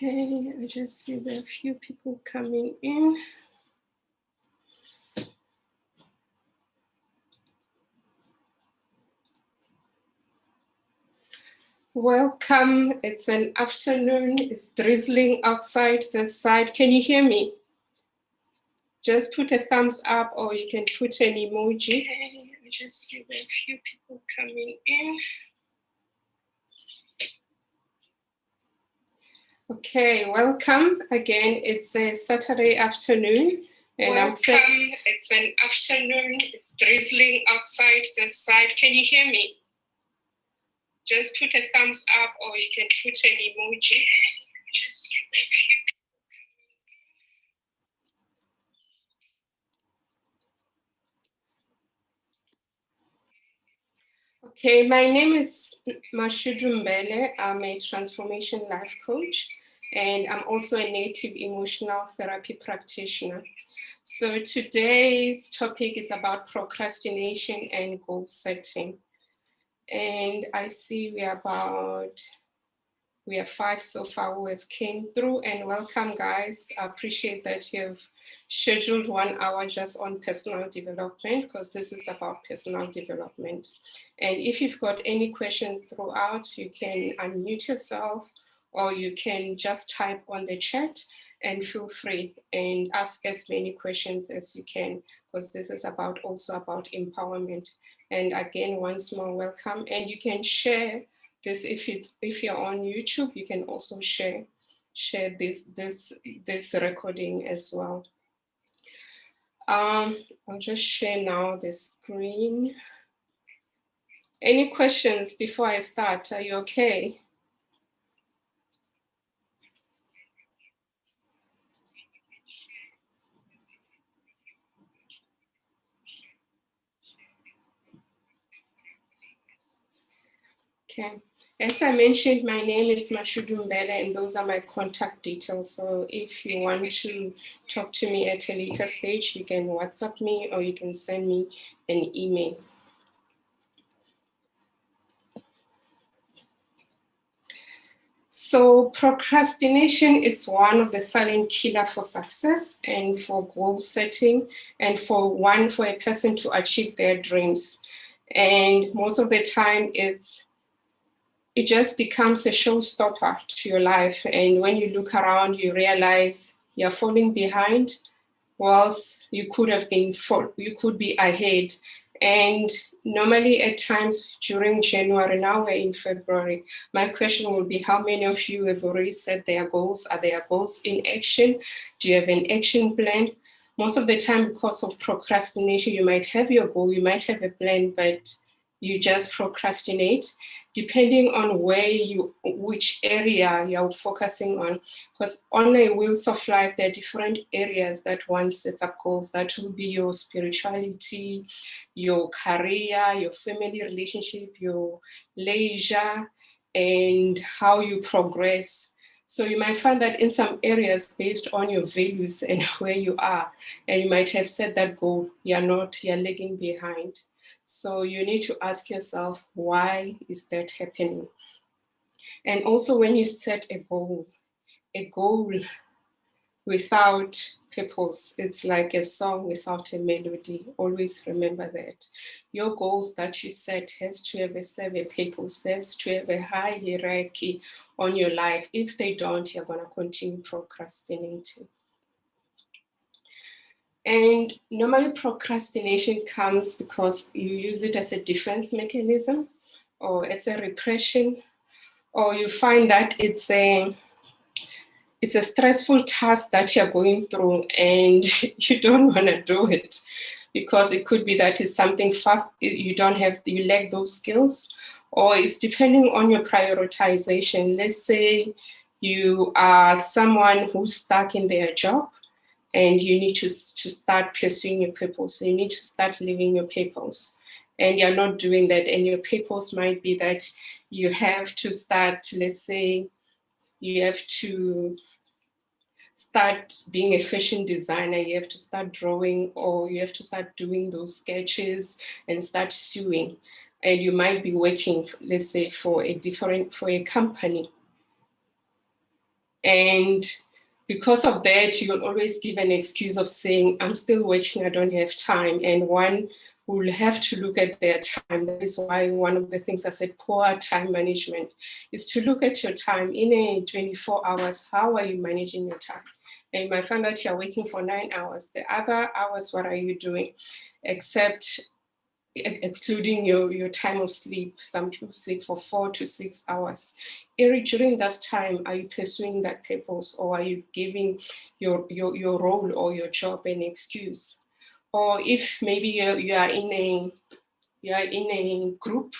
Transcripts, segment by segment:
Okay, I just see there are a few people coming in. Welcome. It's an afternoon. It's drizzling outside this side. Can you hear me? Just put a thumbs up or you can put an emoji. Okay, I just see there are a few people coming in. Okay, welcome. Again, it's a Saturday afternoon. And welcome. It's an afternoon. It's drizzling outside this side. Can you hear me? Just put a thumbs up or you can put an emoji. Just Okay, my name is Mashudu Mbele. I'm a transformation life coach, and I'm also a native emotional therapy practitioner. So today's topic is about procrastination and goal setting. And I see we are 5 so far who have came through, and welcome guys. I appreciate that you've scheduled 1 hour just on personal development, because this is about personal development. And if you've got any questions throughout, you can unmute yourself or you can just type on the chat, and feel free and ask as many questions as you can, because this is also about empowerment. And again, once more, welcome. And you can share this if you're on YouTube, you can also share this recording as well. I'll just share now the screen. Any questions before I start? Are you okay? Okay. As I mentioned, my name is Mashudu Mbele, and those are my contact details. So if you want to talk to me at a later stage, you can WhatsApp me or you can send me an email. So procrastination is one of the silent killer for success and for goal setting, and for a person to achieve their dreams. And most of the time it just becomes a showstopper to your life. And when you look around, you realize you're falling behind, whilst you could be ahead. And normally at times during January, now we're in February, my question will be, how many of you have already set their goals? Are their goals in action? Do you have an action plan? Most of the time, because of procrastination, you might have your goal, you might have a plan, but you just procrastinate, depending on which area you're focusing on. Because on a wheels of life, there are different areas that one sets up goals. That will be your spirituality, your career, your family relationship, your leisure, and how you progress. So you might find that in some areas, based on your values and where you are, and you might have set that goal, you're lagging behind. So you need to ask yourself, why is that happening? And also when you set a goal without purpose, it's like a song without a melody. Always remember that. Your goals that you set has to have a purpose, has to have a high hierarchy on your life. If they don't, you're going to continue procrastinating. And normally procrastination comes because you use it as a defense mechanism or as a repression, or you find that it's a stressful task that you're going through and you don't want to do it, because it could be that it's something you lack those skills, or it's depending on your prioritization. Let's say you are someone who's stuck in their job and you need to start pursuing your purpose. You need to start living your purpose, and you're not doing that. And your purpose might be that you have to start, let's say, you have to start being a fashion designer, you have to start drawing, or you have to start doing those sketches and start sewing. And you might be working, let's say, for a company. And because of that, you'll always give an excuse of saying, I'm still working, I don't have time. And one will have to look at their time. That is why one of the things I said, poor time management, is to look at your time in a 24 hours. How are you managing your time? And you might find that you're working for 9 hours. The other hours, what are you doing? Excluding your time of sleep. Some people sleep for 4 to 6 hours. During that time, are you pursuing that purpose, or are you giving your role or your job an excuse? Or if maybe you are in a group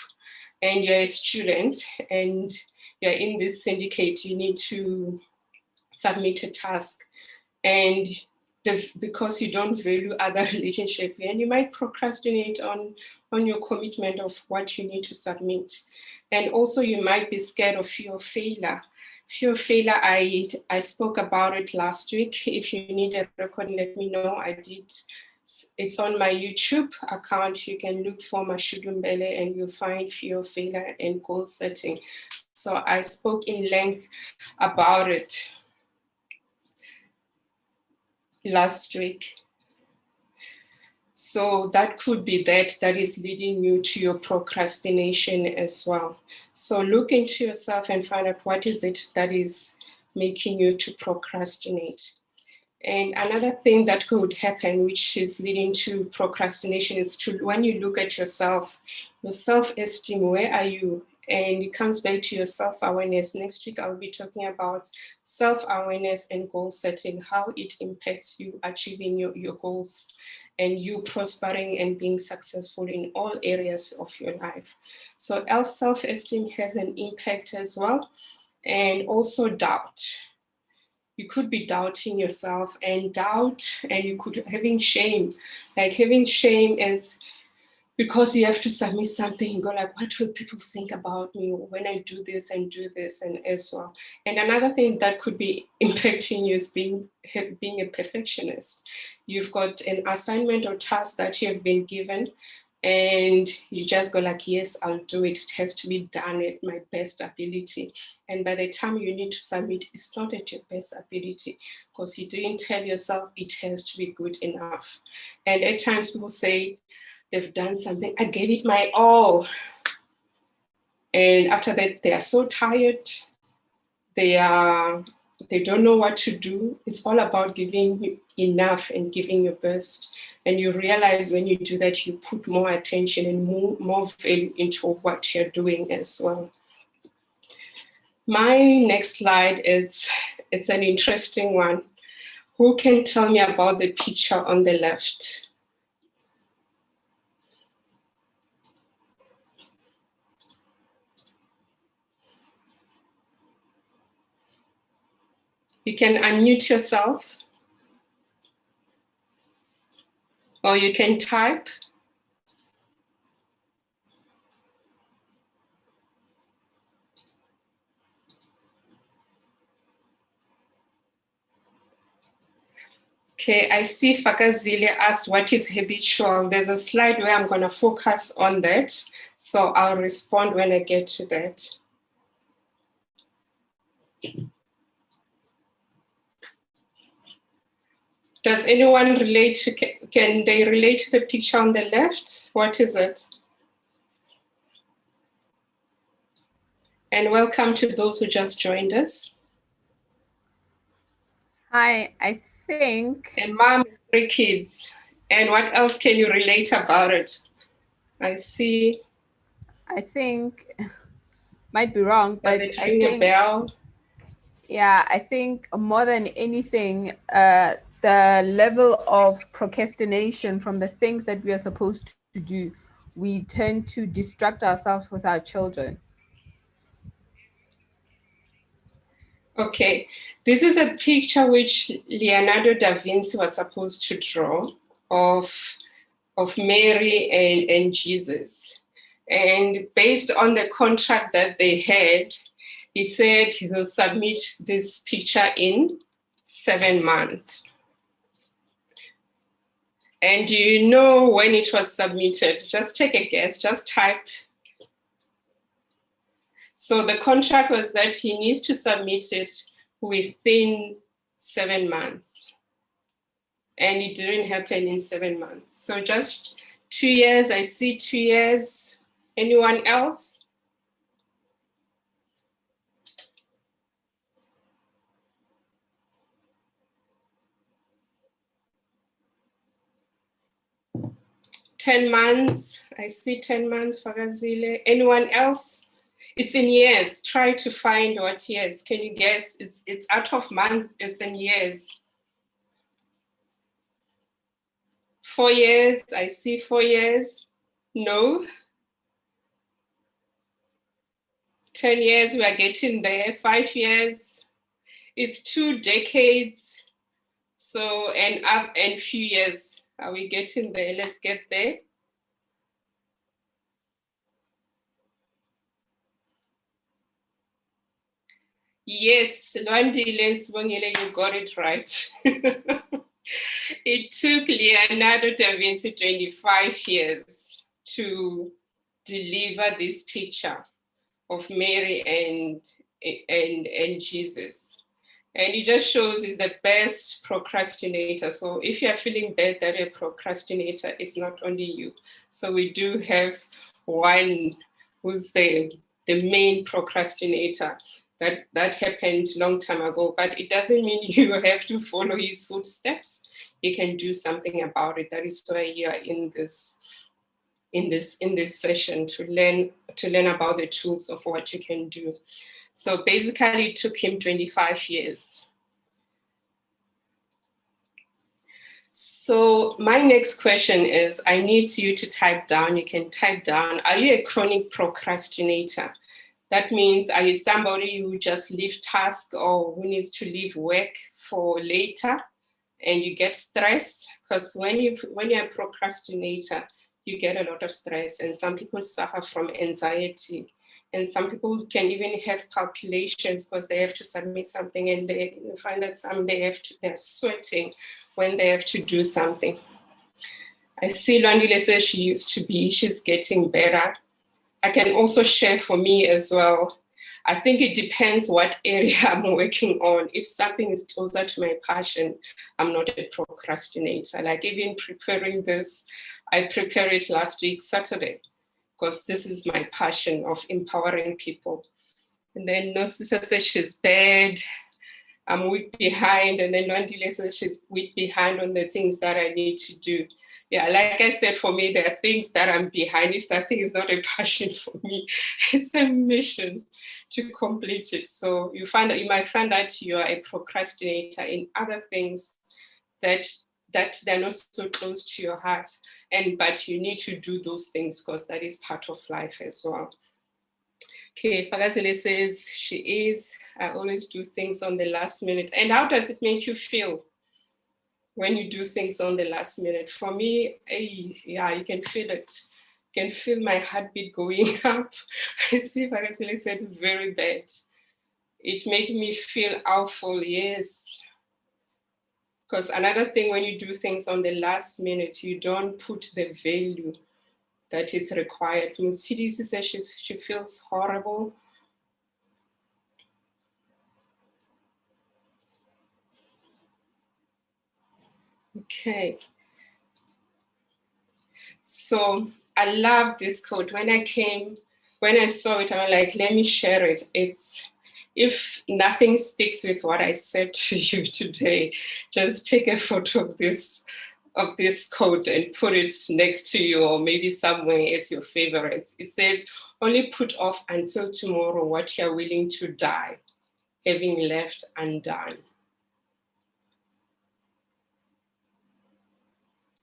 and you're a student and you're in this syndicate, you need to submit a task, and because you don't value other relationship, and you might procrastinate on your commitment of what you need to submit. And also you might be scared of fear of failure. Fear of failure, I spoke about it last week. If you need a recording, let me know. I did. It's on my YouTube account. You can look for Mashudumbele and you'll find fear of failure and goal setting. So I spoke in length about it last week. So that could be that is leading you to your procrastination as well. So look into yourself and find out what is it that is making you to procrastinate. And another thing that could happen, which is leading to procrastination, is to when you look at yourself, your self-esteem, where are you? And it comes back to your self-awareness. Next week, I'll be talking about self-awareness and goal setting, how it impacts you achieving your goals and you prospering and being successful in all areas of your life. So self-esteem has an impact as well, and also doubt. You could be doubting yourself, and you could having shame. Like having shame is because you have to submit something, you go like, what will people think about me when I do this and as well. And another thing that could be impacting you is being a perfectionist. You've got an assignment or task that you have been given, and you just go like, yes, I'll do it. It has to be done at my best ability. And by the time you need to submit, it's not at your best ability because you didn't tell yourself it has to be good enough. And at times people say they've done something, I gave it my all. And after that, they are so tired. They don't know what to do. It's all about giving enough and giving your best. And you realize when you do that, you put more attention and more value into what you're doing as well. My next slide it's an interesting one. Who can tell me about the picture on the left? You can unmute yourself, or you can type. Okay, I see Fakazile asked what is habitual. There's a slide where I'm going to focus on that. So I'll respond when I get to that. Does anyone relate to, can they relate to the picture on the left? What is it? And welcome to those who just joined us. Hi, I think. And mom, 3 kids. And what else can you relate about it? I see. I think, might be wrong, Does but it I ring a think. bell? Yeah, I think more than anything, the level of procrastination from the things that we are supposed to do, we tend to distract ourselves with our children. Okay, this is a picture which Leonardo da Vinci was supposed to draw of Mary and Jesus. And based on the contract that they had, he said he will submit this picture in 7 months. And do you know when it was submitted? Just take a guess, just type. So the contract was that he needs to submit it within 7 months. And it didn't happen in 7 months. So just 2 years, I see 2 years. Anyone else? $10 months, I see 10 months, Fagazile. Anyone else? It's in years. Try to find what years. Can you guess? It's out of months, it's in years. 4 years, I see 4 years. No. 10 years, we are getting there. 5 years, it's 2 decades. So, and few years, are we getting there? Let's get there. Yes, Lwandile Sibongile, you got it right. It took Leonardo da Vinci 25 years to deliver this picture of Mary and Jesus. And it just shows he's the best procrastinator. So if you're feeling bad that you're a procrastinator, it's not only you. So we do have one who's the main procrastinator. That happened a long time ago, but it doesn't mean you have to follow his footsteps. You can do something about it. That is why you are in this session to learn about the tools of what you can do. So basically it took him 25 years. So my next question is, I need you to type down, you can type down, are you a chronic procrastinator? That means, are you somebody who just leave tasks or who needs to leave work for later and you get stressed? Because when you're a procrastinator, you get a lot of stress, and some people suffer from anxiety. And some people can even have calculations because they have to submit something, and they find that they're sweating when they have to do something. I see Lwandile says she's getting better. I can also share for me as well. I think it depends what area I'm working on. If something is closer to my passion, I'm not a procrastinator. Like even preparing this, I prepared it last week, Saturday, because this is my passion of empowering people. And then Nosisa says she's bad, I'm weak behind, and then Lwandile says she's weak behind on the things that I need to do. Yeah, like I said, for me, there are things that I'm behind. If that thing is not a passion for me, it's a mission to complete it. So you might find that you are a procrastinator in other things that they're not so close to your heart, but you need to do those things because that is part of life as well. Okay, Fagazile says she is. I always do things on the last minute. And how does it make you feel when you do things on the last minute? For me, yeah, you can feel it. You can feel my heartbeat going up. I see Fagazile said very bad. It made me feel awful, yes. Because another thing, when you do things on the last minute, you don't put the value that is required. Mutsidisi says she feels horrible. Okay. So I love this quote. When I saw it, I'm like, let me share it. It's, if nothing sticks with what I said to you today, just take a photo of this quote and put it next to you or maybe somewhere as your favorites. It says, only put off until tomorrow what you're willing to die, having left undone.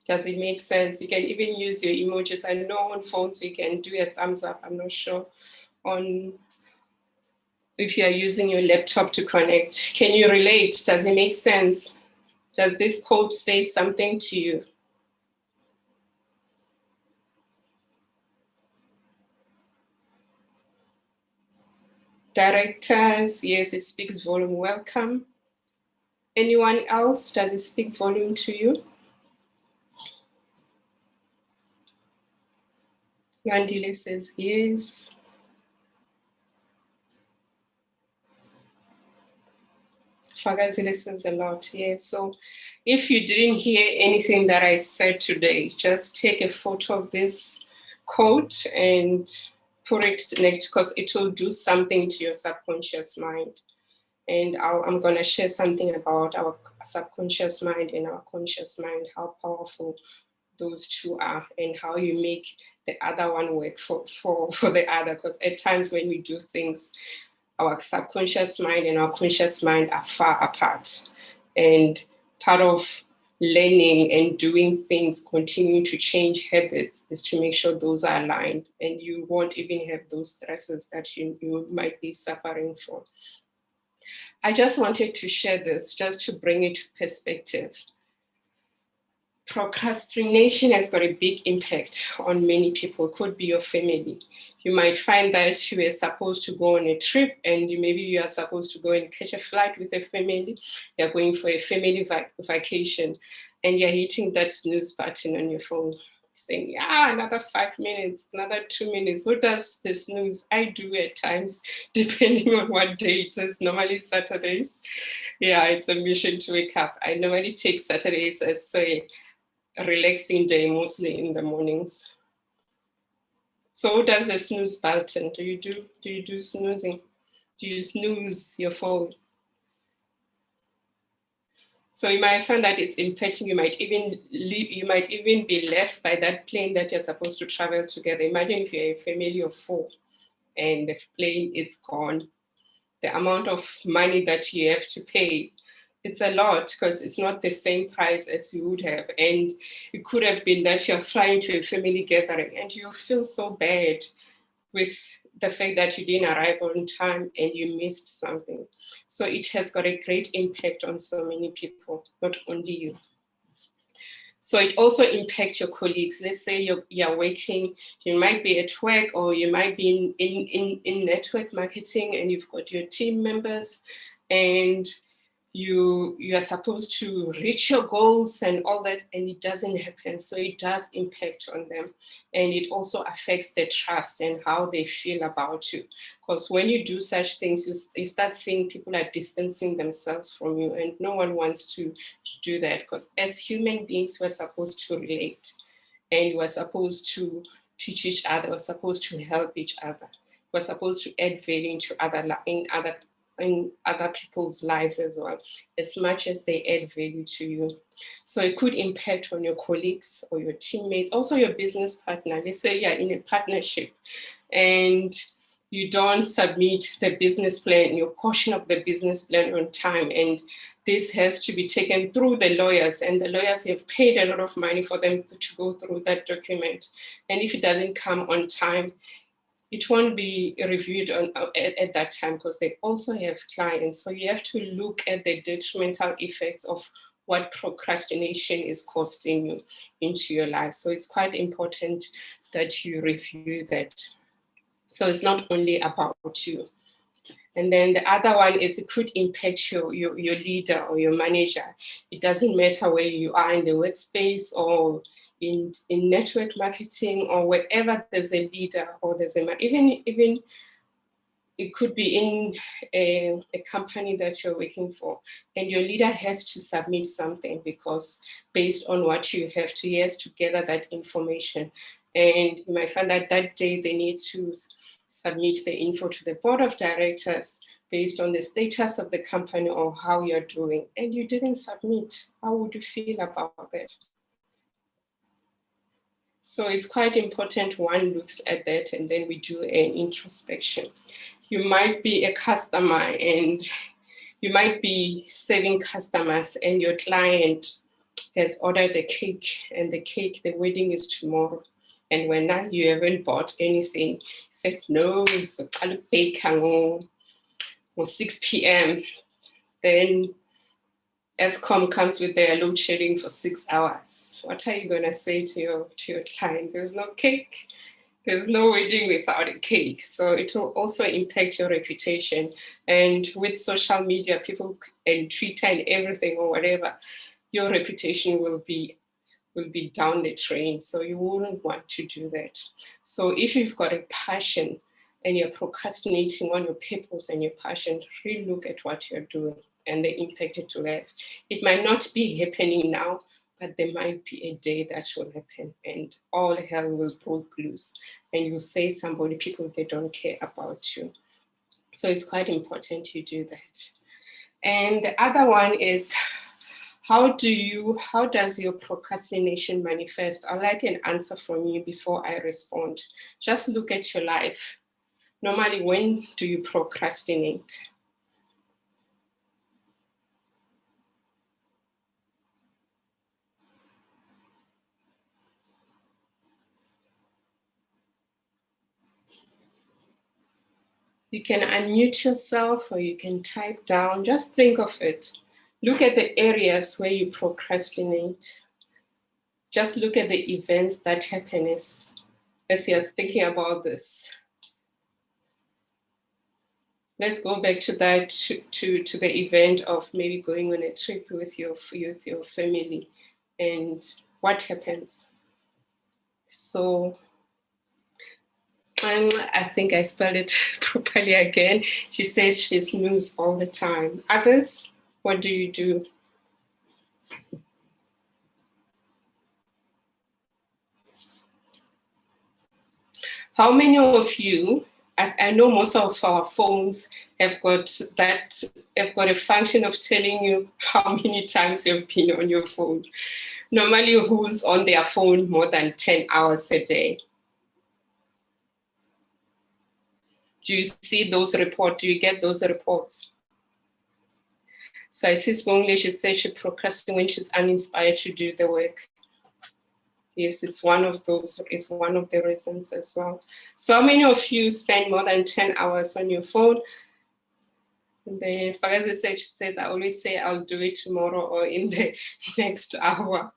Does it make sense? You can even use your emojis. I know on phones you can do a thumbs up. I'm not sure if you're using your laptop to connect. Can you relate? Does it make sense? Does this quote say something to you? Directors, yes, it speaks volume. Welcome. Anyone else? Does it speak volume to you? Lwandile says yes. Twagazi listens a lot. Yeah. So if you didn't hear anything that I said today, just take a photo of this quote and put it next, because it will do something to your subconscious mind. And I'm going to share something about our subconscious mind and our conscious mind, how powerful those two are, and how you make the other one work for the other. Because at times when we do things, our subconscious mind and our conscious mind are far apart. And part of learning and doing things, continue to change habits, is to make sure those are aligned, and you won't even have those stresses that you might be suffering from. I just wanted to share this just to bring it to perspective. Procrastination has got a big impact on many people. It could be your family. You might find that you are supposed to go on a trip, and maybe you are supposed to go and catch a flight with a family. You're going for a family vacation, and you're hitting that snooze button on your phone, saying, yeah, another 5 minutes, another 2 minutes. Who does the snooze? I do at times, depending on what day it is, normally Saturdays. Yeah, it's a mission to wake up. I normally take Saturdays as a relaxing day, mostly in the mornings. So who does the snooze button? Do you do snoozing? Do you snooze your phone? So you might find that it's impacting. You might even be left by that plane that you're supposed to travel together. Imagine if you're a family of 4 and the plane is gone. The amount of money that you have to pay, it's a lot, because it's not the same price as you would have. And it could have been that you're flying to a family gathering and you feel so bad with the fact that you didn't arrive on time and you missed something. So it has got a great impact on so many people, not only you. So it also impacts your colleagues. Let's say you're working, you might be at work, or you might be in network marketing, and you've got your team members, and you are supposed to reach your goals and all that, and it doesn't happen. So it does impact on them, and it also affects their trust and how they feel about you. Because when you do such things, you start seeing people are distancing themselves from you, and no one wants to do that, because as human beings, we're supposed to relate, and we're supposed to teach each other, we're supposed to help each other, we're supposed to add value into in other people's lives as well, as much as they add value to you. So it could impact on your colleagues or your teammates, also your business partner. Let's say you're in a partnership and you don't submit the business plan, your portion of the business plan on time, and this has to be taken through the lawyers, and the lawyers have paid a lot of money for them to go through that document. And if it doesn't come on time, it won't be reviewed at that time, because they also have clients. So you have to look at the detrimental effects of what procrastination is costing you into your life. So it's quite important that you review that. So it's not only about you. And then the other one is it could impact your leader or your manager. It doesn't matter where you are in the workspace or in network marketing, or wherever there's a leader or there's even it could be in a company that you're working for, and your leader has to submit something, because based on what you have to, he has to gather that information. And you might find that that day they need to submit the info to the board of directors based on the status of the company or how you're doing, and you didn't submit. How would you feel about that? So it's quite important one looks at that, and then we do an introspection. You might be a customer and you might be serving customers, and your client has ordered a cake, and the wedding is tomorrow. And when now you haven't bought anything, said no, so I'll bake or 6 p.m. Then ESCOM comes with their load shedding for 6 hours. What are you gonna say to your client? There's no cake. There's no wedding without a cake. So it will also impact your reputation. And with social media, people and Twitter and everything or whatever, your reputation will be down the drain. So you wouldn't want to do that. So if you've got a passion and you're procrastinating on your purpose and your passion, really look at what you're doing and the impact it will have. It might not be happening now, but there might be a day that will happen and all hell will break loose and you'll say somebody, people, they don't care about you. So it's quite important you do that. And the other one is, how does your procrastination manifest? I'd like an answer from you before I respond. Just look at your life. Normally, when do you procrastinate? You can unmute yourself or you can type down. Just think of it. Look at the areas where you procrastinate. Just look at the events that happen as you're thinking about this. Let's go back to that, to the event of maybe going on a trip with your family and what happens. So I think I spelled it properly again. She says she snooze all the time. Others, what do you do? How many of you, I know most of our phones have got a function of telling you how many times you've been on your phone. Normally, who's on their phone more than 10 hours a day? Do you see those reports? Do you get those reports? So I see Spongly, she says she procrastinates when she's uninspired to do the work. Yes, it's one of the reasons as well. So many of you spend more than 10 hours on your phone. And then Fagazi says, I always say I'll do it tomorrow or in the next hour.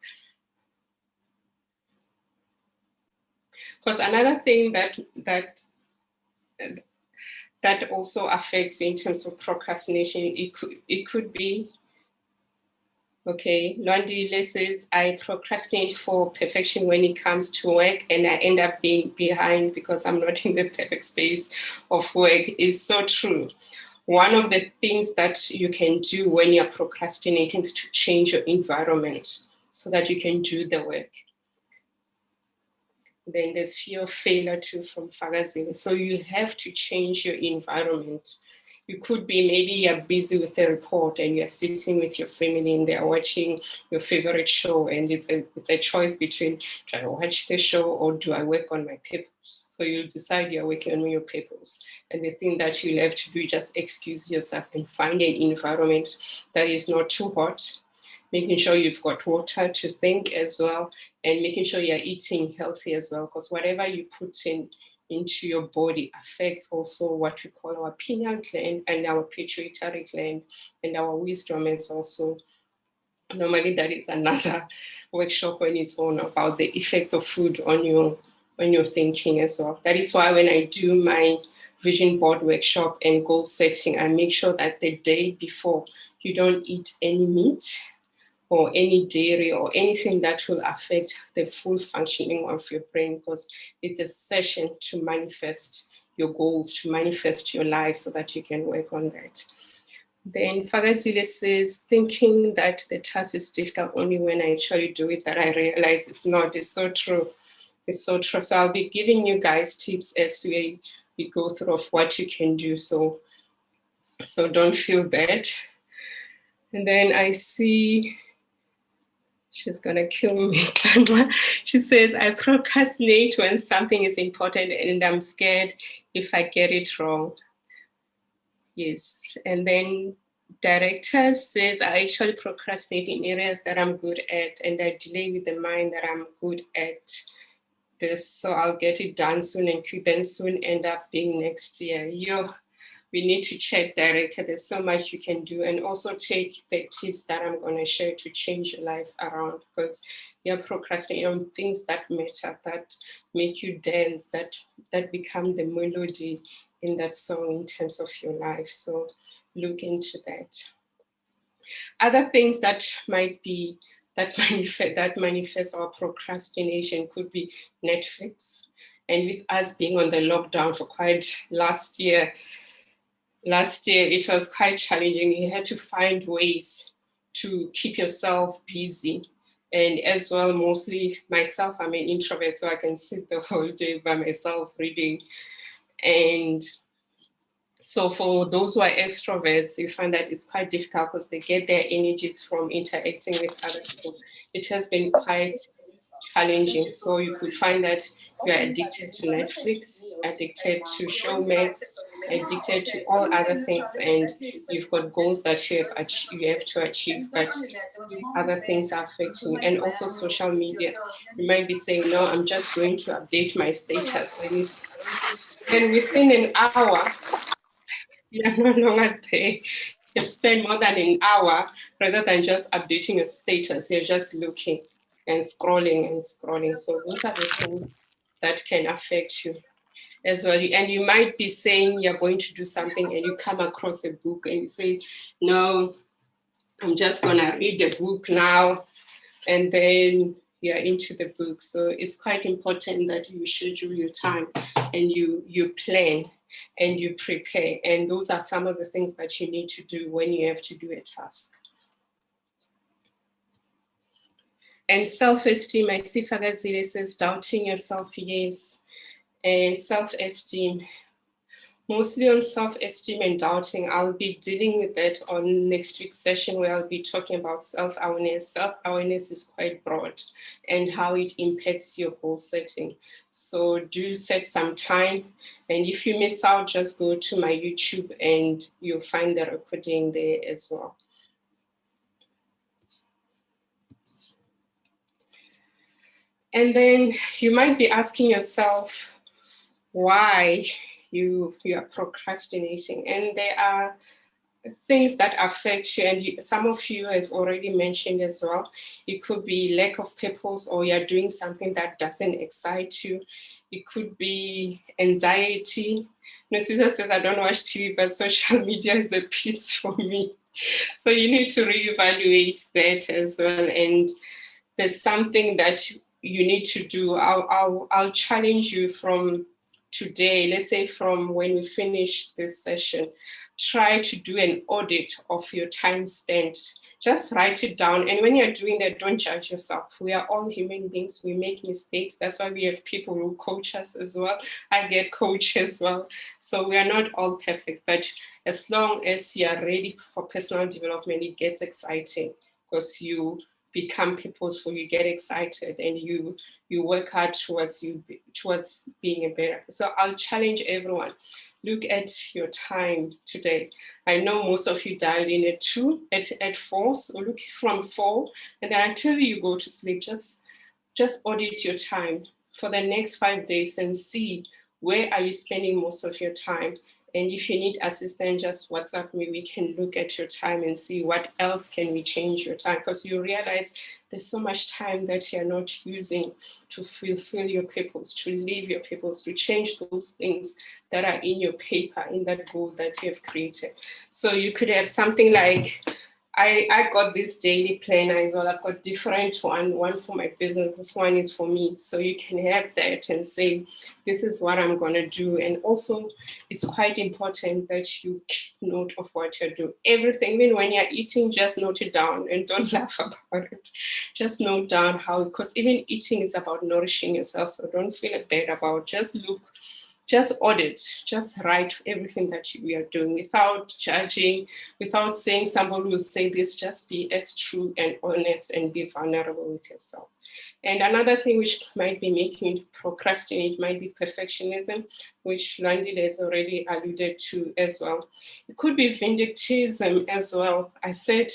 Because another thing that also affects you in terms of procrastination, it could be, okay, Lwandile says, I procrastinate for perfection when it comes to work and I end up being behind because I'm not in the perfect space of work. Is so true. One of the things that you can do when you're procrastinating is to change your environment so that you can do the work. Then there's fear of failure too from Fagazile. So you have to change your environment. You could be, maybe you're busy with a report and you're sitting with your family and they're watching your favorite show, and it's a choice between, do I watch the show or do I work on my papers? So you'll decide you're working on your papers. And the thing that you'll have to do is just excuse yourself and find an environment that is not too hot, making sure you've got water to think as well, and making sure you're eating healthy as well, because whatever you put into your body affects also what we call our pineal gland and our pituitary gland and our wisdom as well. So normally that is another workshop on its own about the effects of food on your thinking as well. That is why when I do my vision board workshop and goal setting, I make sure that the day before you don't eat any meat or any dairy or anything that will affect the full functioning of your brain, because it's a session to manifest your goals, to manifest your life so that you can work on that. Then Fagazile says, thinking that the task is difficult only when I actually do it, that I realize it's not. It's so true. It's so true. So I'll be giving you guys tips as we go through of what you can do. So don't feel bad. And then I see, she's gonna kill me. She says, I procrastinate when something is important and I'm scared if I get it wrong. Yes. And then director says, I actually procrastinate in areas that I'm good at and I delay with the mind that I'm good at this. So I'll get it done soon and could then soon end up being next year. We need to check, director. There's so much you can do, and also take the tips that I'm going to share to change your life around, because you're procrastinating on things that matter, that make you dance, that become the melody in that song in terms of your life. So look into that. Other things that might be that manifest our procrastination could be Netflix. And with us being on the lockdown for quite last year, last year it was quite challenging. You had to find ways to keep yourself busy. And as well, mostly myself, I'm an introvert, so I can sit the whole day by myself reading. And so for those who are extroverts, you find that it's quite difficult because they get their energies from interacting with other people. It has been quite challenging. So you could find that you're addicted to Netflix, addicted to Showmax, addicted to all other things, and you've got goals that you have to achieve, but these other things are affecting you. And also social media. You might be saying, no, I'm just going to update my status. And within an hour, you're no longer there. You've spent more than an hour rather than just updating your status. You're just looking and scrolling and scrolling. So those are the things that can affect you as well. And you might be saying you're going to do something and you come across a book and you say, no, I'm just going to read the book now. And then you're into the book. So it's quite important that you schedule your time and you plan and you prepare. And those are some of the things that you need to do when you have to do a task. And self-esteem, I see Fagazile says, doubting yourself, yes. And self-esteem, mostly on self-esteem and doubting. I'll be dealing with that on next week's session where I'll be talking about self-awareness. Self-awareness is quite broad and how it impacts your goal setting. So do set some time. And if you miss out, just go to my YouTube and you'll find the recording there as well. And then you might be asking yourself why you are procrastinating. And there are things that affect you, and some of you have already mentioned as well. It could be lack of purpose, or you're doing something that doesn't excite you. It could be anxiety. Caesar says, I don't watch TV, but social media is a pit for me. So you need to reevaluate that as well. And there's something that you need to do. I'll challenge you from today, let's say from when we finish this session, try to do an audit of your time spent. Just write it down. And when you're doing that, don't judge yourself. We are all human beings. We make mistakes. That's why we have people who coach us as well. I get coached as well. So we are not all perfect. But as long as you are ready for personal development, it gets exciting because you become purposeful, you get excited, and you work hard towards being a better. So I'll challenge everyone. Look at your time today. I know most of you dialed in at 2, at 4, so look from 4, and then until you go to sleep, just audit your time for the next 5 days and see where are you spending most of your time. And if you need assistance, just WhatsApp me. We can look at your time and see what else can we change your time, because you realize there's so much time that you're not using to fulfill your purpose, to live your purpose, to change those things that are in your paper, in that goal that you have created. So you could have something like, I got this daily planner as well. I've got different one for my business. This one is for me. So you can have that and say, this is what I'm going to do. And also, it's quite important that you keep note of what you're doing. Everything, even when you're eating, just note it down and don't laugh about it. Just note down how, because even eating is about nourishing yourself. So don't feel bad about it. Just look. Just audit, just write everything that we are doing without judging, without saying somebody will say this, just be as true and honest and be vulnerable with yourself. And another thing which might be making you procrastinate might be perfectionism, which Landile has already alluded to as well. It could be vindictivism as well. I said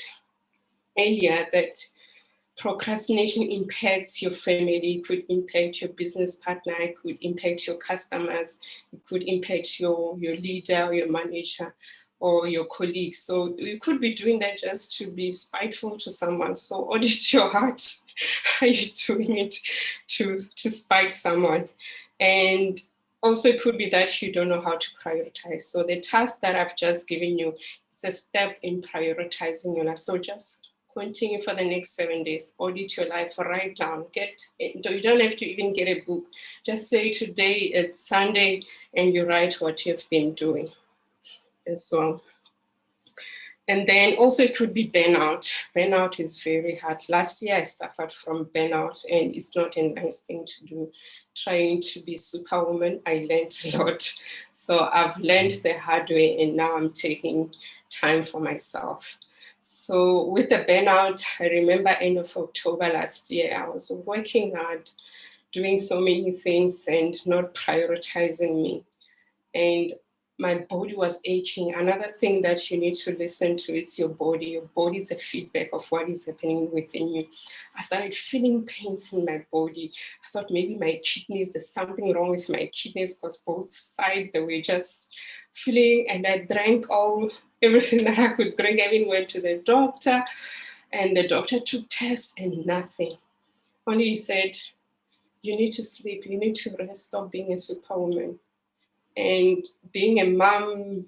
earlier that procrastination impacts your family, it could impact your business partner, it could impact your customers, it could impact your leader, or your manager, or your colleagues. So you could be doing that just to be spiteful to someone. So audit your heart. Are you doing it to spite someone? And also it could be that you don't know how to prioritize. So the task that I've just given you is a step in prioritizing your life. So just continue for the next 7 days, audit your life, write down, you don't have to even get a book. Just say today it's Sunday and you write what you've been doing. as well. And then also it could be burnout. Burnout is very hard. Last year I suffered from burnout, and it's not a nice thing to do. Trying to be superwoman, I learned a lot. So I've learned the hard way, and now I'm taking time for myself. So with the burnout, I remember end of October last year, I was working hard, doing so many things and not prioritizing me. And my body was aching. Another thing that you need to listen to is your body. Your body is a feedback of what is happening within you. I started feeling pains in my body. I thought maybe my kidneys, there's something wrong with my kidneys, because both sides, they were just feeling, and I drank everything that I could drink. I even went to the doctor, and the doctor took tests and nothing. Only he said, you need to sleep, you need to rest, stop being a superwoman. And being a mom,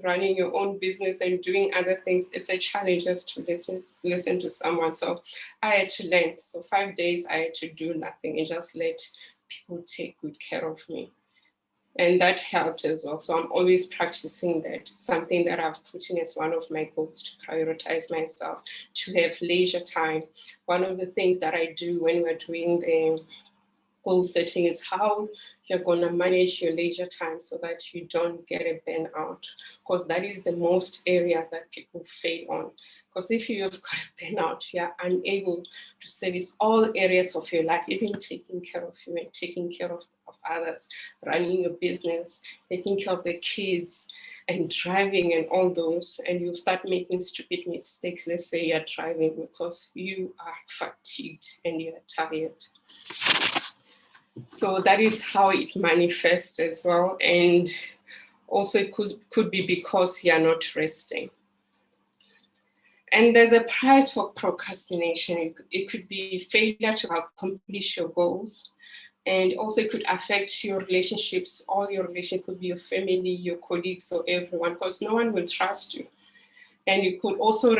running your own business and doing other things, it's a challenge just to listen to someone. So I had to learn. So 5 days I had to do nothing and just let people take good care of me. And that helped as well. So I'm always practicing that, something that I've put in as one of my goals, to prioritize myself, to have leisure time. One of the things that I do when we're doing the goal setting is how you're going to manage your leisure time so that you don't get a burnout, because that is the most area that people fail on. Because if you've got a burnout, you're unable to service all areas of your life, even taking care of you and taking care of others, running your business, taking care of the kids and driving and all those, and you start making stupid mistakes. Let's say you're driving because you are fatigued and you're tired. So that is how it manifests as well. And also it could be because you're not resting. And there's a price for procrastination. It could be failure to accomplish your goals. And also it could affect your relationships. All your relationships, could be your family, your colleagues, or everyone, because no one will trust you. And it could also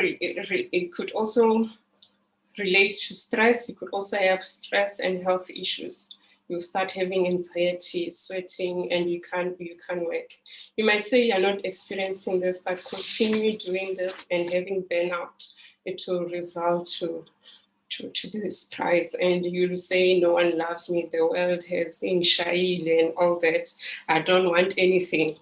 relate to stress. You could also have stress and health issues. You start having anxiety, sweating, and you can't work. You might say you're not experiencing this, but continue doing this and having burnout. It will result to this price, and you'll say, no one loves me, the world has Inshail and all that. I don't want anything.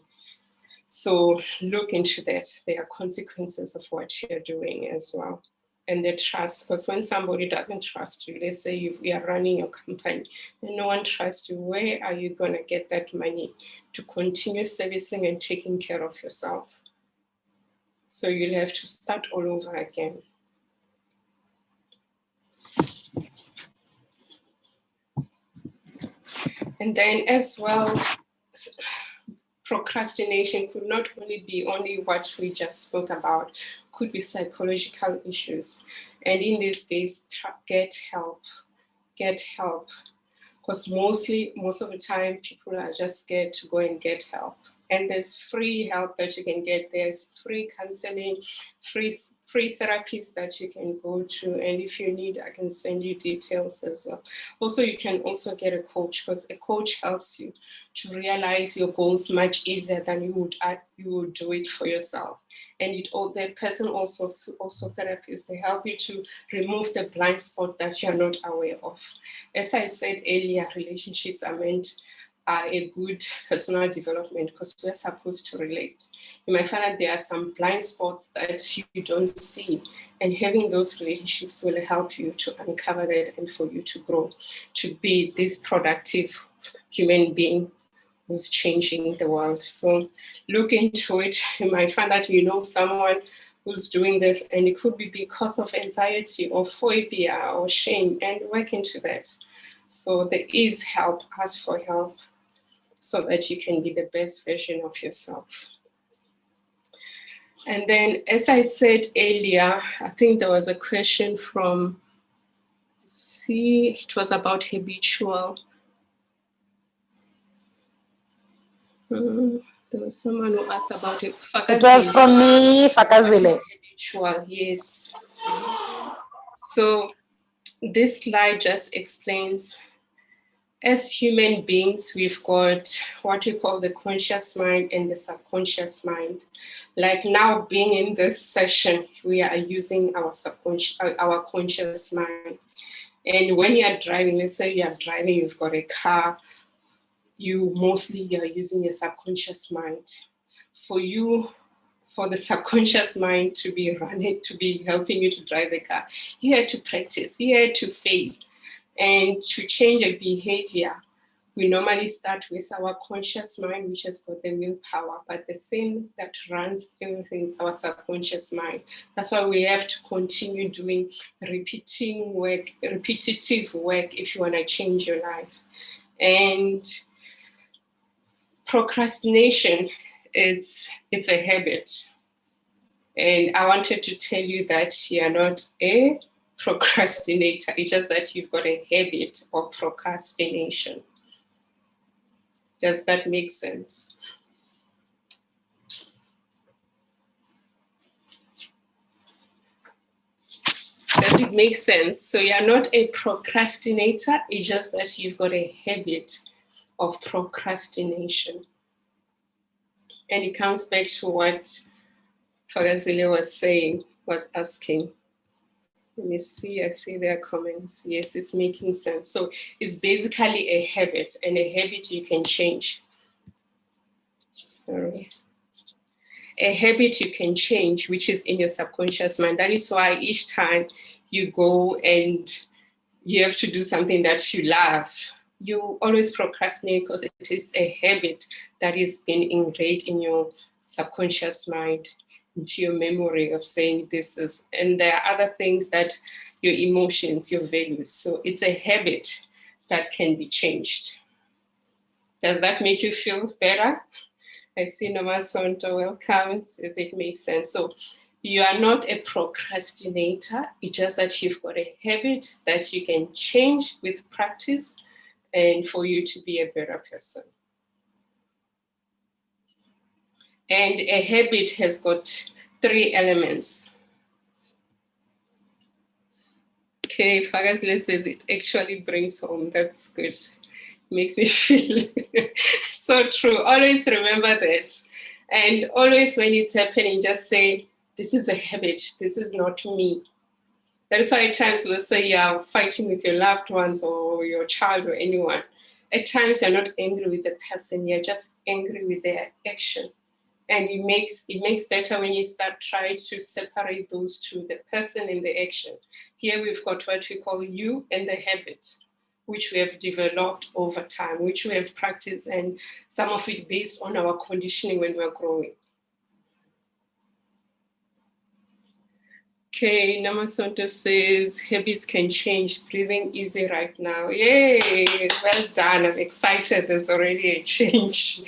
So look into that. There are consequences of what you're doing as well. And the trust, because when somebody doesn't trust you, let's say we are running your company and no one trusts you, where are you going to get that money to continue servicing and taking care of yourself? So you'll have to start all over again. And then as well, procrastination could not be only what we just spoke about, could be psychological issues. And in this case, get help. Because most of the time, people are just scared to go and get help. And there's free help that you can get. There's free counseling, free therapies that you can go to. And if you need, I can send you details as well. Also, you can also get a coach, because a coach helps you to realize your goals much easier than you would do it for yourself. And the person also therapists, they help you to remove the blind spot that you're not aware of. As I said earlier, relationships are a good personal development, because we're supposed to relate. You might find that there are some blind spots that you don't see, and having those relationships will help you to uncover that and for you to grow, to be this productive human being who's changing the world. So look into it. You might find that you know someone who's doing this, and it could be because of anxiety or phobia or shame, and work into that. So there is help. Ask for help so that you can be the best version of yourself. And then, as I said earlier, I think there was a question from, it was about habitual. There was someone who asked about it. It was from me, Fakazile. Habitual, yes. So this slide just explains as human beings, we've got what we call the conscious mind and the subconscious mind. Like now, being in this session, we are using our conscious mind. And when you are driving, let's say you are driving, you've got a car, you are using your subconscious mind. For the subconscious mind to be running, to be helping you to drive the car, you had to practice, you had to fail. And to change a behavior, we normally start with our conscious mind, which has got the willpower, but the thing that runs everything is our subconscious mind. That's why we have to continue doing repetitive work if you want to change your life. And procrastination, it's a habit. And I wanted to tell you that you are not a procrastinator. It's just that you've got a habit of procrastination. Does that make sense? Does it make sense? So you're not a procrastinator. It's just that you've got a habit of procrastination. And it comes back to what Fagazile was asking. Let me see, I see their comments. Yes, it's making sense. So it's basically a habit, and a habit you can change. Sorry. A habit you can change, which is in your subconscious mind. That is why each time you go and you have to do something that you love, you always procrastinate because it is a habit that is being ingrained in your subconscious mind, into your memory of saying this is, and there are other things that your emotions, your values. So it's a habit that can be changed. Does that make you feel better? I see Nama Sonto, welcome. Says it makes sense. So you are not a procrastinator. It's just that you've got a habit that you can change with practice and for you to be a better person. And a habit has got 3 elements. Okay, Fagazile says it actually brings home. That's good. Makes me feel so true. Always remember that. And always when it's happening, just say, this is a habit. This is not me. That is why at times, let's say you're fighting with your loved ones or your child or anyone. At times you're not angry with the person. You're just angry with their action. And it makes better when you start trying to separate those two, the person and the action. Here we've got what we call you and the habit, which we have developed over time, which we have practiced, and some of it based on our conditioning when we're growing. Okay, Namasonto says, habits can change, breathing easy right now. Yay, well done, I'm excited, there's already a change.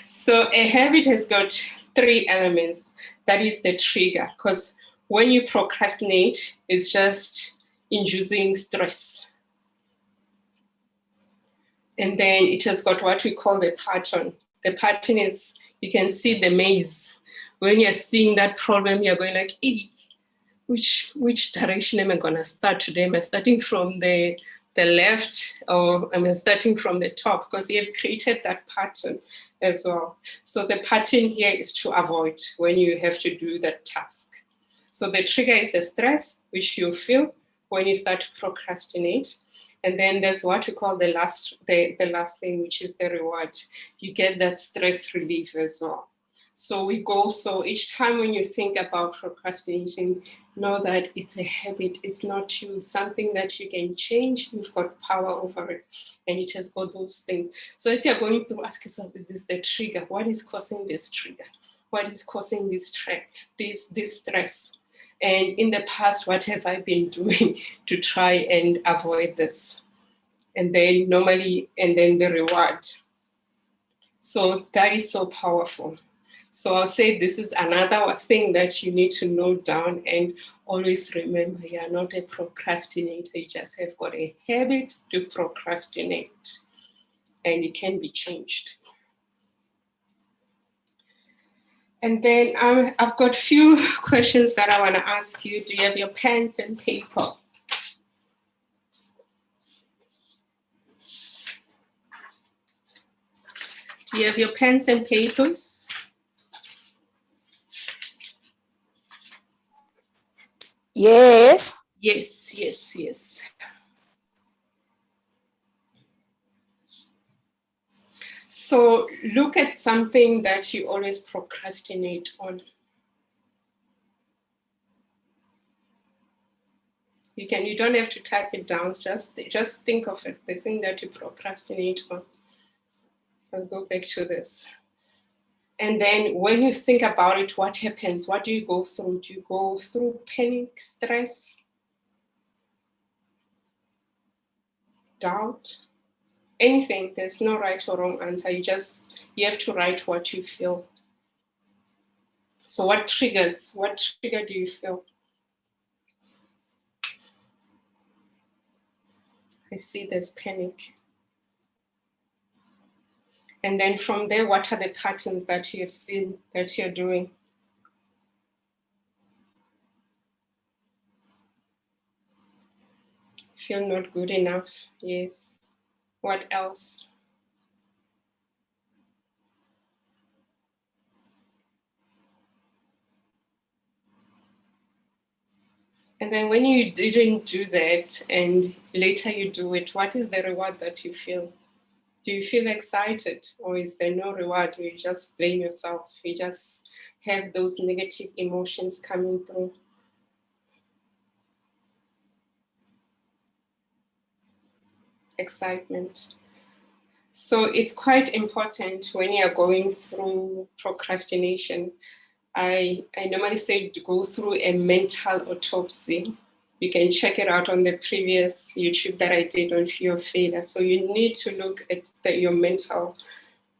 So a habit has got 3 elements. That is the trigger, because when you procrastinate, it's just inducing stress. And then it has got what we call the pattern. The pattern is, you can see the maze. When you're seeing that problem, you're going like, which direction am I going to start today? Am I starting from the left, or am I starting from the top? Because you have created that pattern as well. So the pattern here is to avoid when you have to do that task. So the trigger is the stress, which you feel when you start to procrastinate. And then there's what we call the last thing, which is the reward. You get that stress relief as well. So each time when you think about procrastinating, know that it's a habit, it's not you, something that you can change, you've got power over it, and it has got those things. So as you're going to ask yourself, is this the trigger? What is causing this trigger? What is causing this stress? And in the past, what have I been doing to try and avoid this? And then the reward. So that is so powerful. So I'll say this is another thing that you need to note down, and always remember, you're not a procrastinator. You just have got a habit to procrastinate, and it can be changed. And then I've got a few questions that I want to ask you. Do you have your pens and paper? Do you have your pens and papers? Yes. Yes, yes, yes. So look at something that you always procrastinate on. You don't have to type it down, just think of it, the thing that you procrastinate on. I'll go back to this. And then when you think about it, what happens? What do you go through? Do you go through panic, stress, doubt? Anything. There's no right or wrong answer. You have to write what you feel. So what trigger do you feel? I see there's panic. And then from there, what are the patterns that you have seen that you're doing? Feel not good enough. Yes. What else? And then when you didn't do that and later you do it, what is the reward that you feel? Do you feel excited, or is there no reward? You just blame yourself. You just have those negative emotions coming through. Excitement. So it's quite important when you're going through procrastination. I normally say to go through a mental autopsy. You can check it out on the previous YouTube that I did on fear of failure. So you need to look at your mental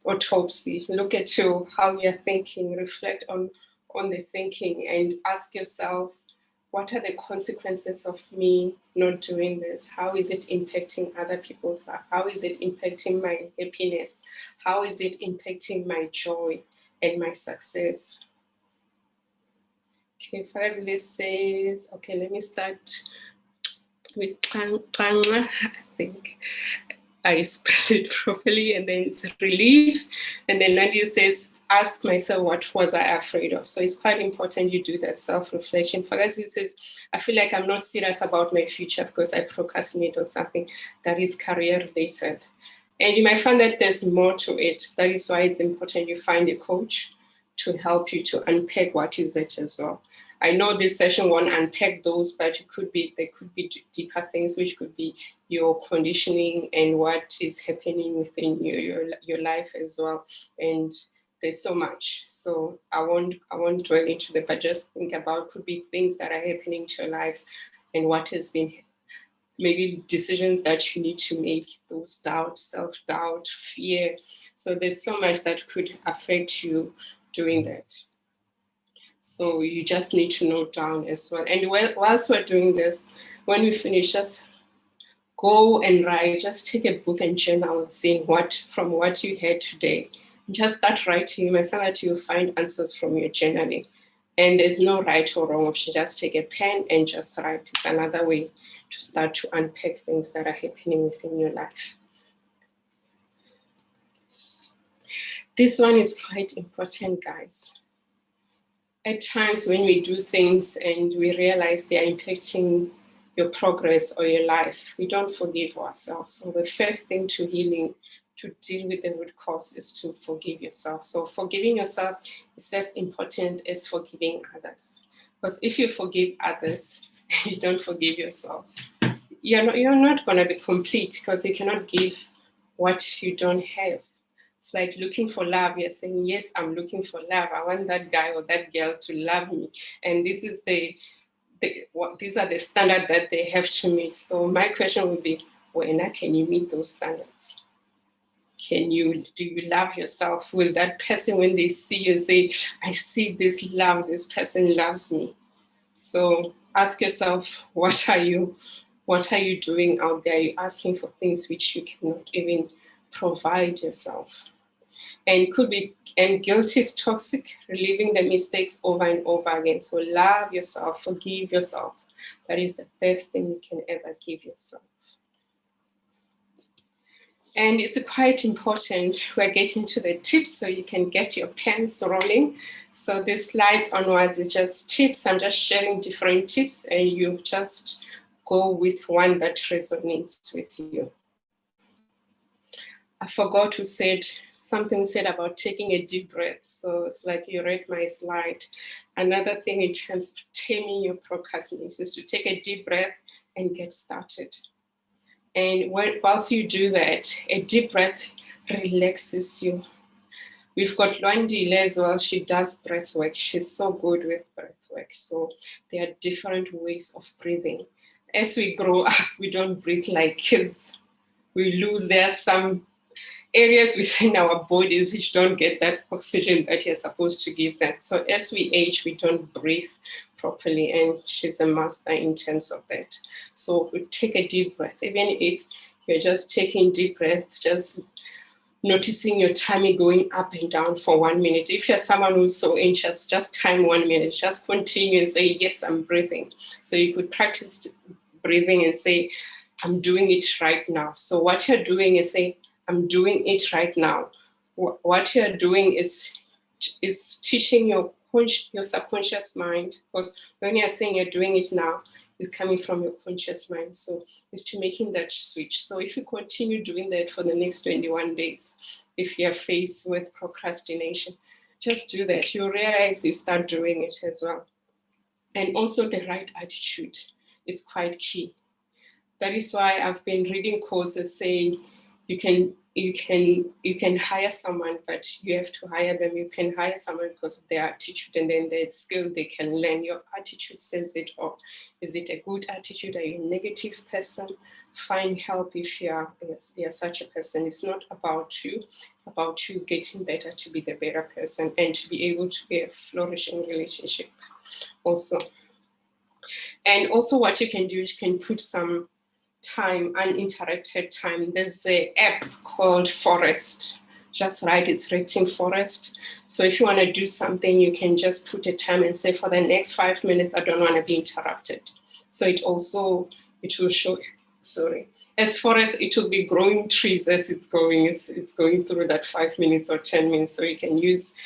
autopsy, look at how you're thinking, reflect on the thinking, and ask yourself, what are the consequences of me not doing this? How is it impacting other people's life? How is it impacting my happiness? How is it impacting my joy and my success? Okay, Fazile says, okay, let me start with Tangwa. I think I spell it properly, and then it's relief. And then Nadia says, ask myself, what was I afraid of? So it's quite important you do that self-reflection. Fazile says, I feel like I'm not serious about my future because I procrastinate on something that is career related. And you might find that there's more to it. That is why it's important you find a coach to help you to unpack what is it as well. I know this session won't unpack those, but there could be deeper things, which could be your conditioning and what is happening within your life as well. And there's so much. So I won't dwell into that, but just think about could be things that are happening to your life and what has been maybe decisions that you need to make, those doubts, self-doubt, fear. So there's so much that could affect you doing that. So you just need to note down as well. And whilst we're doing this, when we finish, just go and write, just take a book and journal saying from what you heard today. Just start writing. You might find that you'll find answers from your journaling. And there's no right or wrong option. Just take a pen and just write. It's another way to start to unpack things that are happening within your life. This one is quite important, guys. At times when we do things and we realize they are impacting your progress or your life, we don't forgive ourselves. So the first thing to healing, to deal with the root cause, is to forgive yourself. So forgiving yourself is as important as forgiving others. Because if you forgive others, you don't forgive yourself, you're not going to be complete, because you cannot give what you don't have. It's like looking for love. You're saying, yes, I'm looking for love. I want that guy or that girl to love me. And this is these are the standards that they have to meet. So my question would be, when can you meet those standards? Do you love yourself? Will that person, when they see you, say, I see this love, this person loves me? So ask yourself, what are you doing out there? Are you asking for things which you cannot even provide yourself? And guilt is toxic, reliving the mistakes over and over again. So love yourself, forgive yourself. That is the best thing you can ever give yourself. And it's quite important. We're getting to the tips so you can get your pens rolling. So these slides onwards is just tips. I'm just sharing different tips and you just go with one that resonates with you. I forgot to say something said about taking a deep breath. So it's like you read my slide. Another thing in terms of taming your procrastination is to take a deep breath and get started. And whilst you do that, a deep breath relaxes you. We've got Luandile as well. She does breath work. She's so good with breath work. So there are different ways of breathing. As we grow up, we don't breathe like kids. We lose, there are some areas within our bodies which don't get that oxygen that you're supposed to give them. So as we age, we don't breathe properly, and she's a master in terms of that. So we take a deep breath. Even if you're just taking deep breaths, just noticing your tummy going up and down for 1 minute. If you're someone who's so anxious, just time 1 minute, just continue and say, yes, I'm breathing. So you could practice breathing and say, I'm doing it right now. So what you're doing is say, I'm doing it right now. What you're doing is teaching your subconscious mind, because when you're saying you're doing it now, it's coming from your conscious mind. So it's to making that switch. So if you continue doing that for the next 21 days, if you're faced with procrastination, just do that. You'll realize you start doing it as well. And also the right attitude is quite key. That is why I've been reading courses saying you can hire someone, but you have to hire them. You can hire someone because of their attitude and then their skill they can learn. Your attitude says it all. Is it a good attitude? Are you a negative person? Find help if you're such a person. It's not about you. It's about you getting better to be the better person and to be able to be a flourishing relationship also. And also what you can do is you can put some time, uninterrupted time. There's an app called Forest. Just write, it's written Forest. So if you want to do something, you can just put a time and say, for the next 5 minutes, I don't want to be interrupted. So it will show, as Forest, it will be growing trees as it's going. It's going through that 5 minutes or 10 minutes. So you can use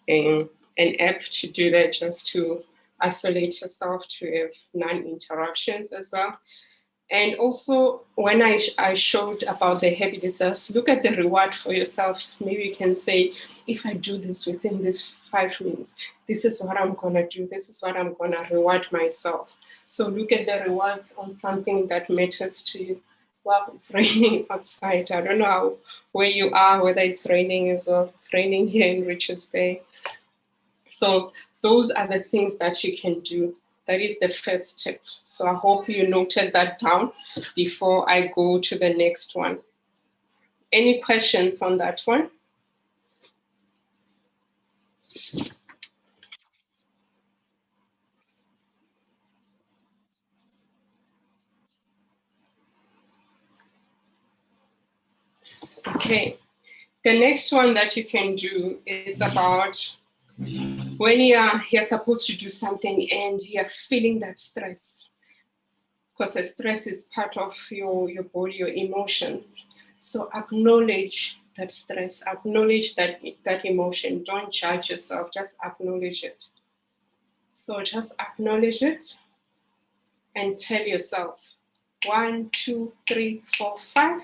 an app to do that, just to isolate yourself, to have non-interruptions as well. And also, when I showed about the habit itself, look at the reward for yourself. Maybe you can say, if I do this within this 5 minutes, this is what I'm going to do. This is what I'm going to reward myself. So look at the rewards on something that matters to you. Well, it's raining outside. I don't know where you are, whether it's raining as well. It's raining here in Richards Bay. So those are the things that you can do. That is the first step. So I hope you noted that down before I go to the next one. Any questions on that one? Okay. The next one that you can do is about when you're supposed to do something and you're feeling that stress. Because the stress is part of your body, your emotions. So acknowledge that stress, acknowledge that emotion. Don't judge yourself, just acknowledge it. So just acknowledge it and tell yourself 1, 2, 3, 4, 5,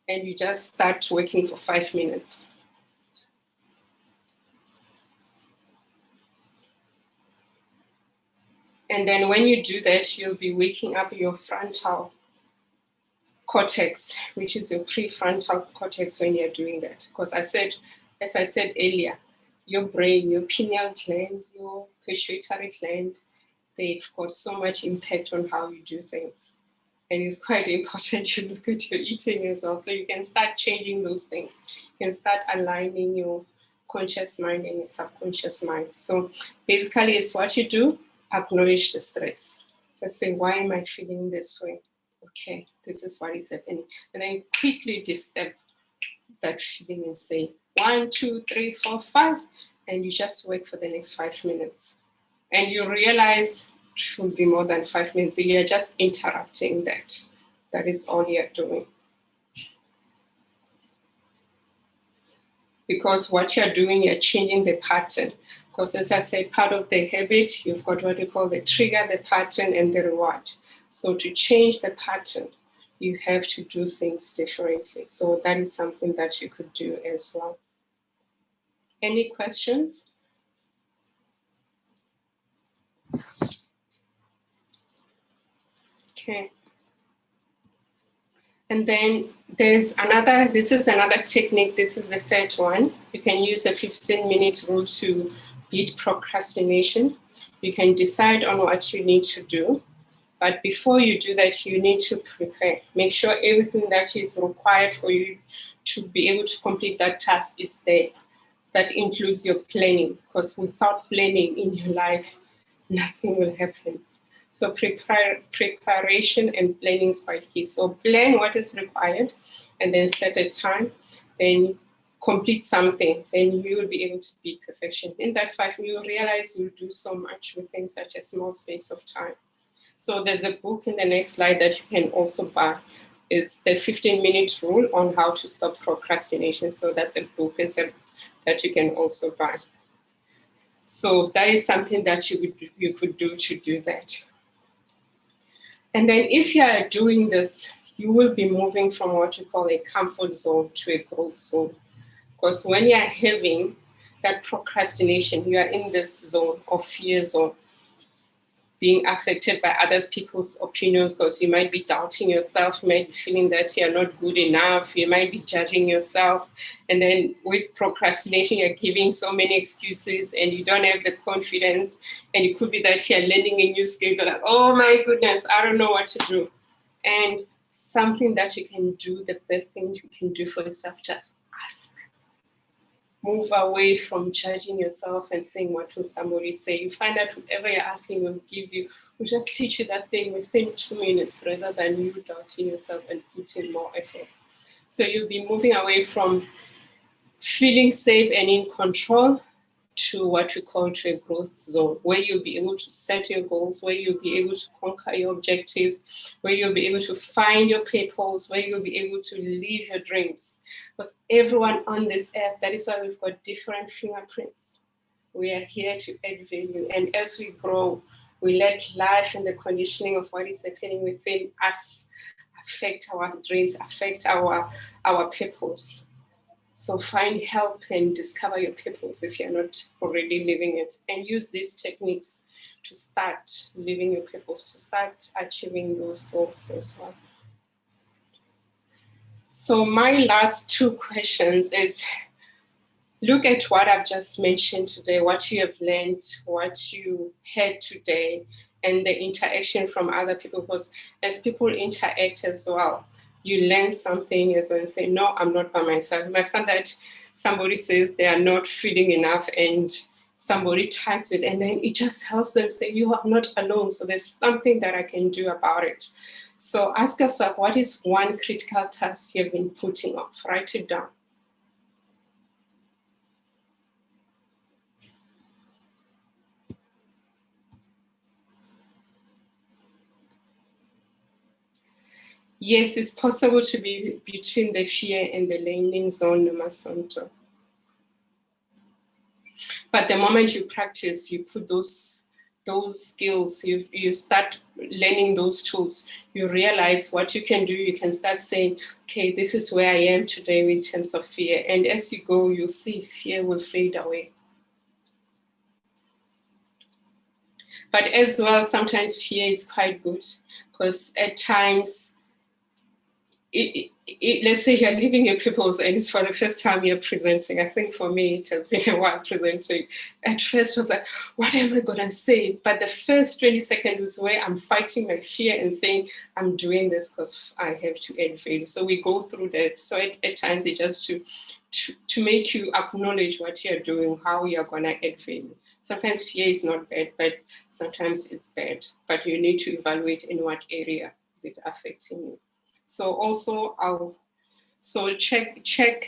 and you just start working for 5 minutes. And then when you do that, you'll be waking up your frontal cortex, which is your prefrontal cortex when you're doing that. Because as I said earlier, your brain, your pineal gland, your pituitary gland, they've got so much impact on how you do things. And it's quite important you look at your eating as well. So you can start changing those things. You can start aligning your conscious mind and your subconscious mind. So basically it's what you do, acknowledge the stress. Just say, why am I feeling this way? Okay, this is what is happening. And then quickly disturb that feeling and say 1, 2, 3, 4, 5, and you just work for the next 5 minutes. And you realize it will be more than 5 minutes. You're just interrupting that. That is all you're doing. because what you're doing, you're changing the pattern. Because as I said, part of the habit, you've got what we call the trigger, the pattern, and the reward. So to change the pattern, you have to do things differently. So that is something that you could do as well. Any questions? Okay. And then there's another, this is another technique. This is the third one. You can use the 15-minute rule to beat procrastination. You can decide on what you need to do. But before you do that, you need to prepare. Make sure everything that is required for you to be able to complete that task is there. That includes your planning, because without planning in your life, nothing will happen. So preparation and planning is quite key. So plan what is required and then set a time, then complete something, then you will be able to beat perfection. In that 5 minutes, you realize you'll do so much within such a small space of time. So there's a book in the next slide that you can also buy. It's the 15-minute rule on how to stop procrastination. So that's a book that you can also buy. So that is something that you could do to do that. And then if you are doing this, you will be moving from what you call a comfort zone to a growth zone. Because when you are having that procrastination, you are in this zone of fear zone, being affected by other people's opinions, because you might be doubting yourself, you might be feeling that you're not good enough, you might be judging yourself. And then with procrastination, you're giving so many excuses and you don't have the confidence. And it could be that you're learning a new skill, you're like, oh my goodness, I don't know what to do. And something that you can do, the best thing you can do for yourself, just ask. Move away from judging yourself and saying, what will somebody say? You find that whoever you're asking will give you, will just teach you that thing within 2 minutes rather than you doubting yourself and putting more effort. So you'll be moving away from feeling safe and in control to what we call to a growth zone, where you'll be able to set your goals, where you'll be able to conquer your objectives, where you'll be able to find your purpose, where you'll be able to live your dreams. Because everyone on this earth, that is why we've got different fingerprints. We are here to add value. And as we grow, we let life and the conditioning of what is happening within us affect our dreams, affect our purpose. So find help and discover your purpose if you're not already living it, and use these techniques to start living your purpose, to start achieving those goals as well. So my last 2 questions is, look at what I've just mentioned today, what you have learned, what you had today, and the interaction from other people, because as people interact as well, you learn something as well and say, no, I'm not by myself. I find that somebody says they are not feeling enough and somebody types it, and then it just helps them say, you are not alone. So there's something that I can do about it. So ask yourself, what is one critical task you've been putting off? Write it down. Yes, it's possible to be between the fear and the landing zone, Masonto. But the moment you practice, you put those skills, you start learning those tools, you realize what you can do. You can start saying, okay, this is where I am today in terms of fear. And as you go, you'll see fear will fade away. But as well, sometimes fear is quite good, because at times, let's say you're leaving your pupils and it's for the first time you're presenting. I think for me, it has been a while presenting. At first I was like, what am I going to say? But the first 20 seconds is where I'm fighting my fear and saying, I'm doing this because I have to add value. So we go through that. So at times it's just to make you acknowledge what you're doing, how you're going to add value. Sometimes fear is not bad, but sometimes it's bad. But you need to evaluate in what area is it affecting you. So also check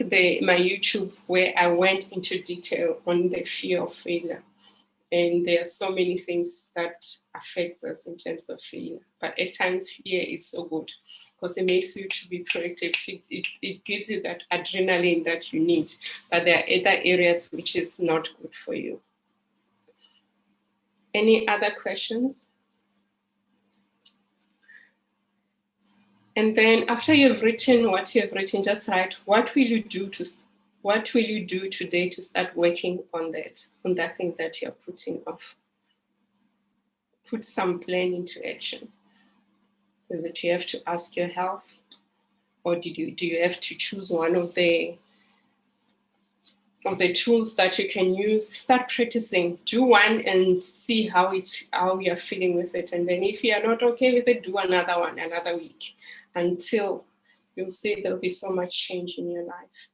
my YouTube, where I went into detail on the fear of failure. And there are so many things that affects us in terms of failure. But at times fear is so good, because it makes you to be proactive. It gives you that adrenaline that you need, but there are other areas which is not good for you. Any other questions? And then after you've written what you have written, just write, what will you do today to start working on that thing that you're putting off? Put some plan into action. Is it you have to ask your health? Or do you have to choose one of the tools that you can use? Start practicing. Do one and see how you're feeling with it. And then if you are not okay with it, do another one, another week, until you'll see there'll be so much change in your life.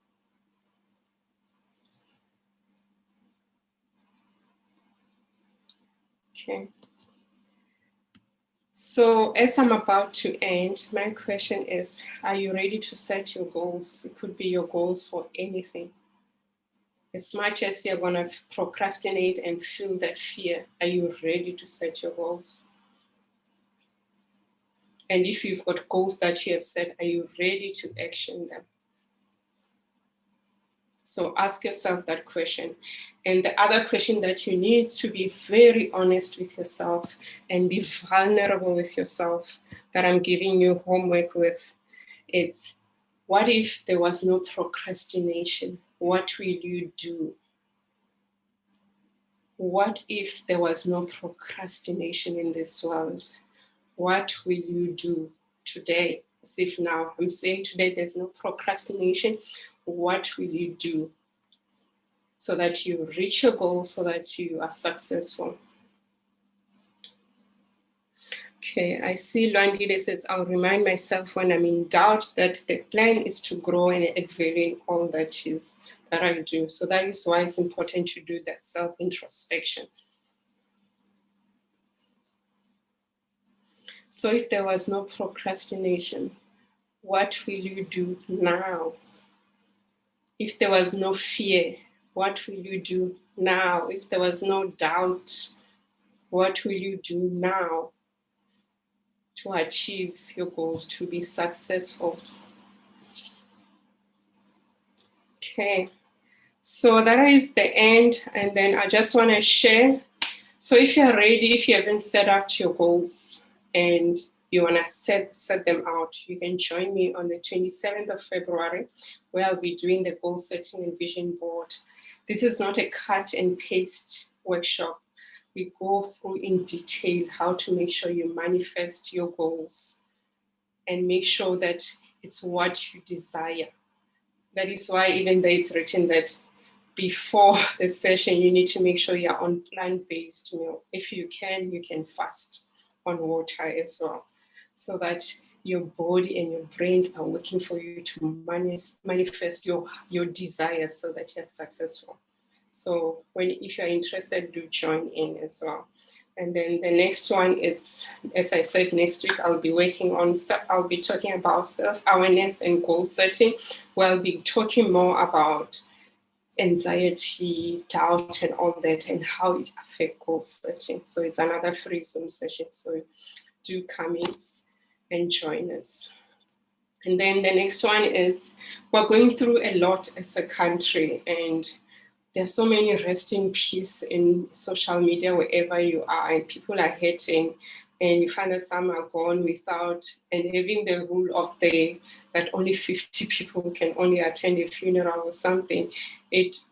Okay. So as I'm about to end, my question is, are you ready to set your goals? It could be your goals for anything. As much as you're going to procrastinate and feel that fear, are you ready to set your goals? And if you've got goals that you have set, are you ready to action them? So ask yourself that question. And the other question that you need to be very honest with yourself and be vulnerable with yourself, that I'm giving you homework with, is, what if there was no procrastination? What will you do? What if there was no procrastination in this world? What will you do today? As if now I'm saying today there's no procrastination. What will you do so that you reach your goal, so that you are successful? Okay, I see Luandile says, I'll remind myself when I'm in doubt that the plan is to grow and add value in all that I do. So that is why it's important to do that self-introspection. So if there was no procrastination, what will you do now? If there was no fear, what will you do now? If there was no doubt, what will you do now to achieve your goals, to be successful? Okay, so that is the end. And then I just want to share. So if you're ready, if you haven't set out your goals and you want to set them out, you can join me on the 27th of February, where I'll be doing the goal setting and vision board. This is not a cut and paste workshop. We go through in detail how to make sure you manifest your goals and make sure that it's what you desire. That is why even though it's written that before the session, you need to make sure you're on plant-based meal. If you can fast on water as well, so that your body and your brains are working for you to manifest your desires so that you're successful. So if you're interested, do join in as well. And then the next one, it's, as I said, next week I'll be talking about self-awareness and goal setting, where I'll be talking more about anxiety, doubt, and all that, and how it affects goal setting. So it's another free Zoom session. So do come in and join us. And then the next one is, we're going through a lot as a country, and there's so many rest in peace in social media wherever you are, and people are hurting, and you find that some are gone without, and having the rule of that only 50 people can only attend a funeral or something. It's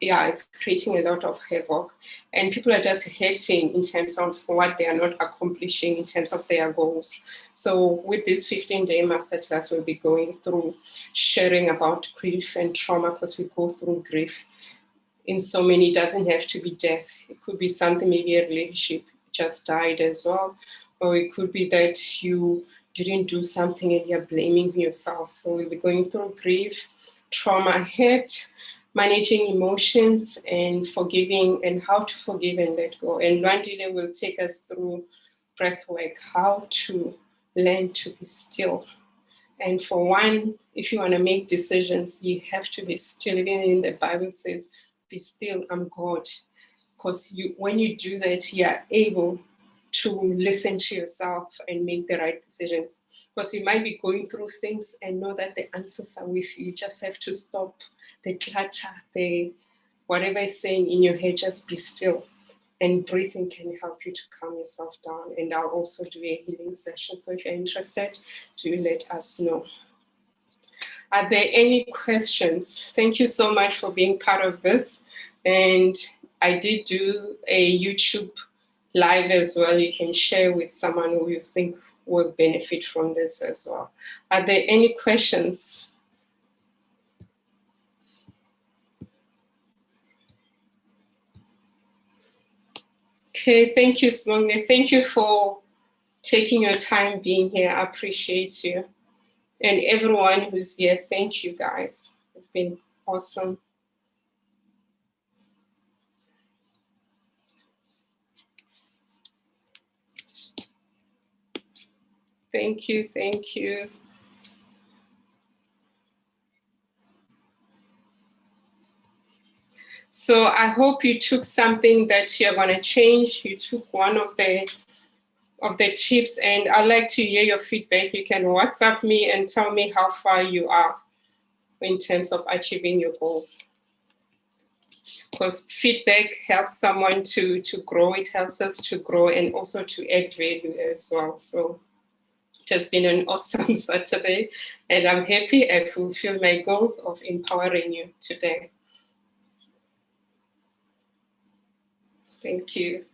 creating a lot of havoc, and people are just hurting in terms of what they are not accomplishing in terms of their goals. So with this 15-day masterclass, we'll be going through sharing about grief and trauma, because we go through grief in so many. It doesn't have to be death. It could be something, maybe a relationship just died as well. Or it could be that you didn't do something and you're blaming yourself. So we'll be going through grief, trauma, hurt, managing emotions, and forgiving, and how to forgive and let go. And Luandile will take us through breath work, how to learn to be still. And for one, if you want to make decisions, you have to be still. Even in the Bible says, be still, I'm God. Because when you do that, you are able to listen to yourself and make the right decisions. Because you might be going through things and know that the answers are with you. You just have to stop the clutter, the whatever is saying in your head, just be still. And breathing can help you to calm yourself down. And I'll also do a healing session. So if you're interested, do let us know. Are there any questions? Thank you so much for being part of this. And I did do a YouTube live as well. You can share with someone who you think will benefit from this as well. Are there any questions? Okay, thank you, Smonge. Thank you for taking your time being here. I appreciate you. And everyone who's here, thank you guys. It's been awesome. Thank you, thank you. So I hope you took something that you're gonna change. You took one of the tips, and I'd like to hear your feedback. You can WhatsApp me and tell me how far you are in terms of achieving your goals. Because feedback helps someone to grow. It helps us to grow and also to add value as well. So it has been an awesome Saturday, and I'm happy I fulfilled my goals of empowering you today. Thank you.